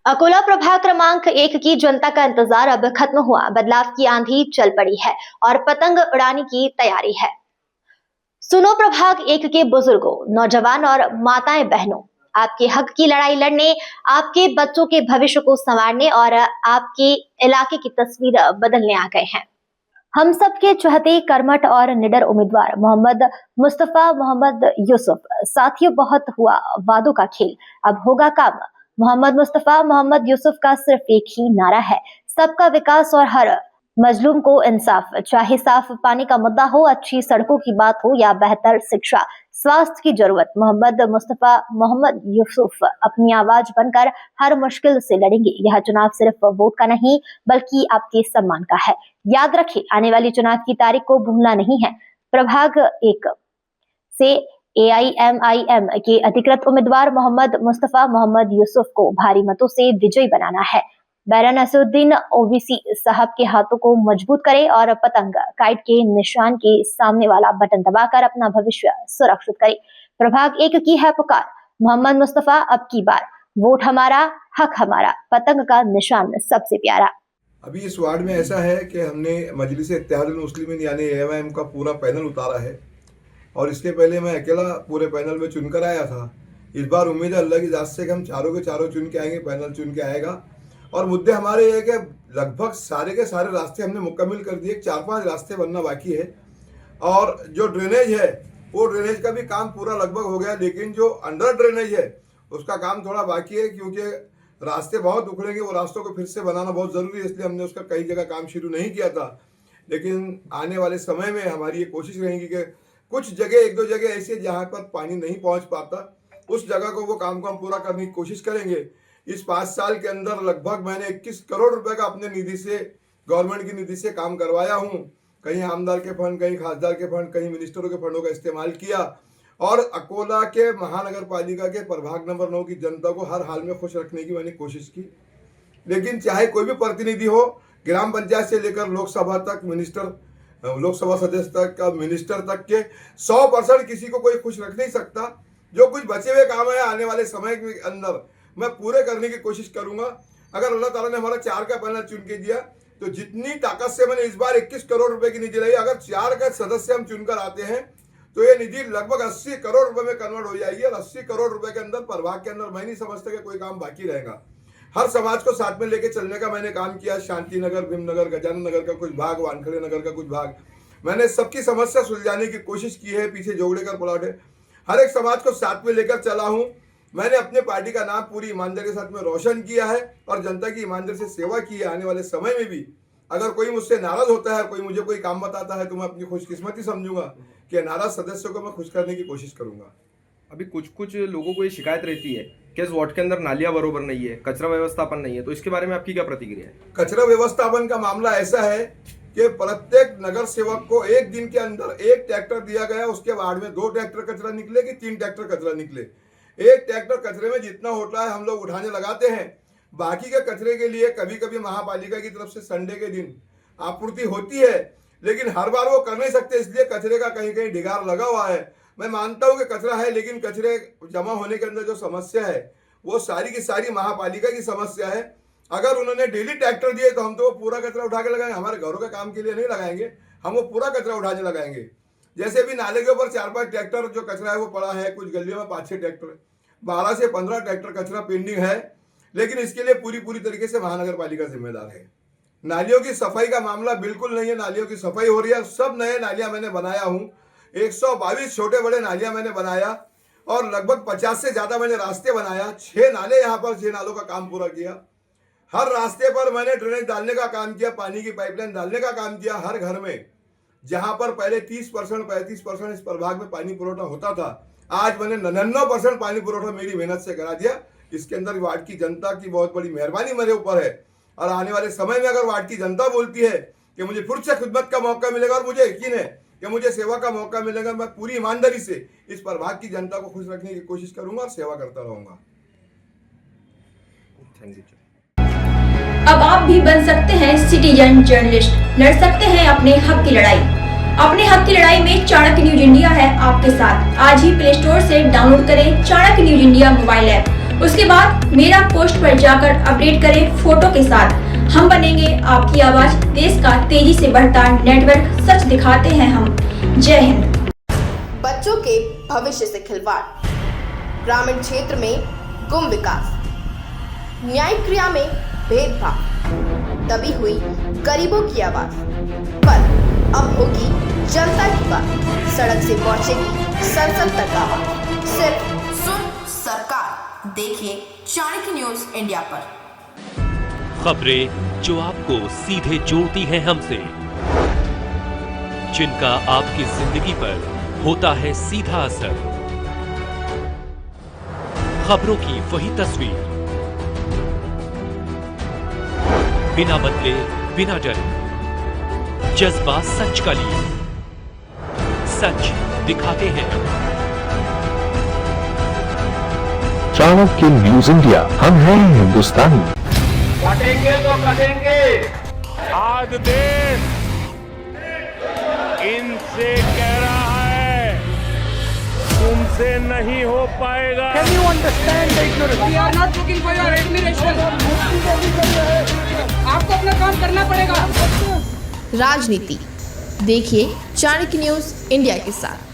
अकोला प्रभाग क्रमांक 1 की जनता का इंतजार अब खत्म हुआ। बदलाव की आंधी चल पड़ी है और पतंग उड़ाने की तैयारी है। सुनो प्रभाग 1 के बुजुर्गों, नौजवान और माताएं बहनों, आपके हक की लड़ाई लड़ने, आपके बच्चों के भविष्य को संवारने और आपके इलाके की तस्वीर बदलने आ गए हैं। हम सबके चहते कर्मठ और निडर उम्मीदवार मोहम्मद मुस्तफा मोहम्मद यूसुफ। साथियों, बहुत हुआ वादों का खेल, अब होगा काम। मोहम्मद मुस्तफा मोहम्मद यूसुफ का सिर्फ एक ही नारा है, सबका विकास और हर मजलूम को इंसाफ। चाहे साफ पानी का मुद्दा हो, अच्छी सड़कों की बात हो या बेहतर शिक्षा स्वास्थ्य की जरूरत, मोहम्मद मुस्तफा मोहम्मद यूसुफ अपनी आवाज बनकर हर मुश्किल से लड़ेंगे। यह चुनाव सिर्फ वोट का नहीं बल्कि आपके सम्मान का है। याद रखें, आने वाली चुनाव की तारीख को भूलना नहीं है। प्रभाग 1 से AIMIM के अधिकृत उम्मीदवार मोहम्मद मुस्तफा मोहम्मद यूसुफ को भारी मतों से विजयी बनाना है। बैरन असुद्दीन ओवैसी साहब के हाथों को मजबूत करें और पतंग काइट के निशान के सामने वाला बटन दबाकर अपना भविष्य सुरक्षित करें। प्रभाग 1 की है पुकार, मोहम्मद मुस्तफा अब की बार, वोट हमारा, हक हमारा, पतंग का निशान सबसे प्यारा। अभी इस वार्ड में ऐसा है कि हमने मजलिस-ए-इत्तेहादुल मुस्लिमीन यानी AIMIM का पूरा पैनल उतारा है और इसके पहले मैं अकेला पूरे पैनल में चुनकर आया था। इस बार उम्मीद है अल्लाह की ज़ात से कि हम चारों के चारों चुन के आएंगे, पैनल चुन के आएगा। और मुद्दे हमारे ये है कि लगभग सारे के सारे रास्ते हमने मुकम्मल कर दिए, 4-5 रास्ते बनना बाकी है। और जो ड्रेनेज है वो ड्रेनेज का भी काम पूरा लगभग हो गया, लेकिन जो अंडर ड्रेनेज है उसका काम थोड़ा बाकी है, क्योंकि रास्ते बहुत उखड़ेंगे, वो रास्तों को फिर से बनाना बहुत ज़रूरी है, इसलिए हमने उसका कई जगह काम शुरू नहीं किया था। लेकिन आने वाले समय में हमारी ये कोशिश रहेगी कि कुछ जगह, 1-2 जगह ऐसी है जहाँ पर पानी नहीं पहुँच पाता, उस जगह को वो काम को हम पूरा करने की कोशिश करेंगे। इस 5 साल के अंदर लगभग मैंने 21 करोड़ रुपए का अपने निधि से, गवर्नमेंट की निधि से काम करवाया हूँ। कहीं आमदार के फंड, कहीं खासदार के फंड, कहीं मिनिस्टरों के फंडों का इस्तेमाल किया और अकोला के महानगर पालिका के प्रभाग नंबर 9 की जनता को हर हाल में खुश रखने की मैंने कोशिश की। लेकिन चाहे कोई भी प्रतिनिधि हो, ग्राम पंचायत से लेकर लोकसभा तक, लोकसभा सदस्य तक, मिनिस्टर तक के 100% किसी को कोई खुश रख नहीं सकता। जो कुछ बचे हुए काम है आने वाले समय के अंदर मैं पूरे करने की कोशिश करूंगा। अगर अल्लाह ताला ने हमारा 4 का पैनल चुन के दिया तो जितनी ताकत से मैंने इस बार 21 करोड़ रुपए की निधि लाई, अगर 4 का सदस्य हम चुनकर आते हैं तो ये निधि लगभग 80 करोड़ रुपए में कन्वर्ट हो जाएगी। और 80 करोड़ रुपए के अंदर प्रभाग के अंदर मैं नहीं समझता कि कोई काम बाकी रहेगा। हर समाज को साथ में लेके चलने का मैंने काम किया। शांति नगर, भीमनगर, गजानन नगर का कुछ भाग, वानखेड़े नगर का कुछ भाग, मैंने सबकी समस्या सुलझाने की कोशिश की है। पीछे जोगड़ेकर प्लॉट है, हर एक समाज को साथ में लेकर चला हूँ। मैंने अपने पार्टी का नाम पूरी ईमानदारी के साथ में रोशन किया है और जनता की ईमानदारी से सेवा की है। आने वाले समय में भी अगर कोई मुझसे नाराज होता है, कोई मुझे कोई काम बताता है, तो मैं अपनी खुशकिस्मती समझूंगा कि नाराज सदस्यों को मैं खुश करने की कोशिश करूंगा। अभी कुछ लोगों को ये शिकायत रहती है कि इस वार्ड के अंदर नालियां बरोबर नहीं है, कचरा व्यवस्थापन नहीं है, तो इसके बारे में आपकी क्या प्रतिक्रिया है? कचरा व्यवस्थापन का मामला ऐसा है कि प्रत्येक नगर सेवक को 1 दिन के अंदर 1 ट्रैक्टर दिया गया। उसके वार्ड में 2 ट्रैक्टर कचरा निकले कि 3 ट्रैक्टर कचरा निकले। 1 ट्रैक्टर कचरे में जितना होता है हम लोग उठाने लगाते हैं। बाकी के कचरे के लिए कभी कभी महापालिका की तरफ से संडे के दिन आपूर्ति होती है, लेकिन हर बार वो कर नहीं सकते, इसलिए कचरे का कहीं कहीं ढिगार लगा हुआ है। मैं मानता हूं कि कचरा है, लेकिन कचरे जमा होने के अंदर जो समस्या है वो सारी की सारी महापालिका की समस्या है। अगर उन्होंने डेली ट्रैक्टर दिए तो हम तो वो पूरा कचरा उठा के लगाएंगे, हमारे घरों के काम के लिए नहीं लगाएंगे, हम वो पूरा कचरा उठाने लगाएंगे। जैसे भी नाले के ऊपर 4-5 ट्रैक्टर जो कचरा है वो पड़ा है, कुछ गलियों में 5-6 ट्रैक्टर, 12 से 15 ट्रैक्टर कचरा पेंडिंग है, लेकिन इसके लिए पूरी तरीके से महानगर पालिका जिम्मेदार है। नालियों की सफाई का मामला बिल्कुल नहीं है, नालियों की सफाई हो रही है। सब नए नालियां मैंने बनाया हूँ, 122 छोटे बड़े नालियां मैंने बनाया और लगभग 50 से ज्यादा मैंने रास्ते बनाया। 6 नाले यहाँ पर, 6 नालों का काम पूरा किया। हर रास्ते पर मैंने ड्रेनेज डालने का काम किया, पानी की पाइपलाइन डालने का काम किया। हर घर में जहां पर पहले 30% 35% इस प्रभाग में पानी पुरोठा होता था, आज मैंने 99% पानी पुरोठा मेरी मेहनत से करा दिया। इसके अंदर वार्ड की जनता की बहुत बड़ी मेहरबानी मेरे ऊपर है। और आने वाले समय में अगर वार्ड की जनता बोलती है कि मुझे फिर से खिदमत का मौका मिलेगा, और मुझे यकीन है कि मुझे सेवा का मौका मिलेगा, मैं पूरी ईमानदारी से इस प्रभाग की जनता को खुश रखने की कोशिश करूंगा और सेवा करता रहूंगा। Thank you. अब आप भी बन सकते हैं सिटीजन जर्नलिस्ट, लड़ सकते हैं अपने हक की लड़ाई। अपने हक की लड़ाई में चाणक्य न्यूज इंडिया है आपके साथ। आज ही प्ले स्टोर से डाउनलोड करें Chanakya news India mobile app उसके बाद मेरा पोस्ट पर जाकर अपडेट करें फोटो के साथ। हम बनेंगे आपकी आवाज, देश का तेजी से बढ़ता नेटवर्क, सच दिखाते हैं हम। जय हिंद। बच्चों के भविष्य से खिलवाड़, ग्रामीण क्षेत्र में गुम विकास, न्यायिक क्रिया में भेदभाव, दबी हुई गरीबों की आवाज, पर अब होगी जनता की बात, सड़क से पहुंचेगी संसद तक आवाज। सिर्फ सुन सरकार, देखिए चाणक्य न्यूज इंडिया पर। खबरें जो आपको सीधे जोड़ती हैं हमसे, जिनका आपकी जिंदगी पर होता है सीधा असर, खबरों की वही तस्वीर, बिना बदले बिना डरे, जज्बा सच का लिए, सच दिखाते हैं। चाणक्य न्यूज इंडिया, हम हैं हिंदुस्तानी। कटेंगे तो कटेंगे। आज देश इनसे कह रहा है तुमसे नहीं हो पाएगा। Can you understand the ignorance? We are not looking for your admiration. आपको अपना काम करना पड़ेगा। राजनीति देखिए चाणक्य न्यूज इंडिया के साथ।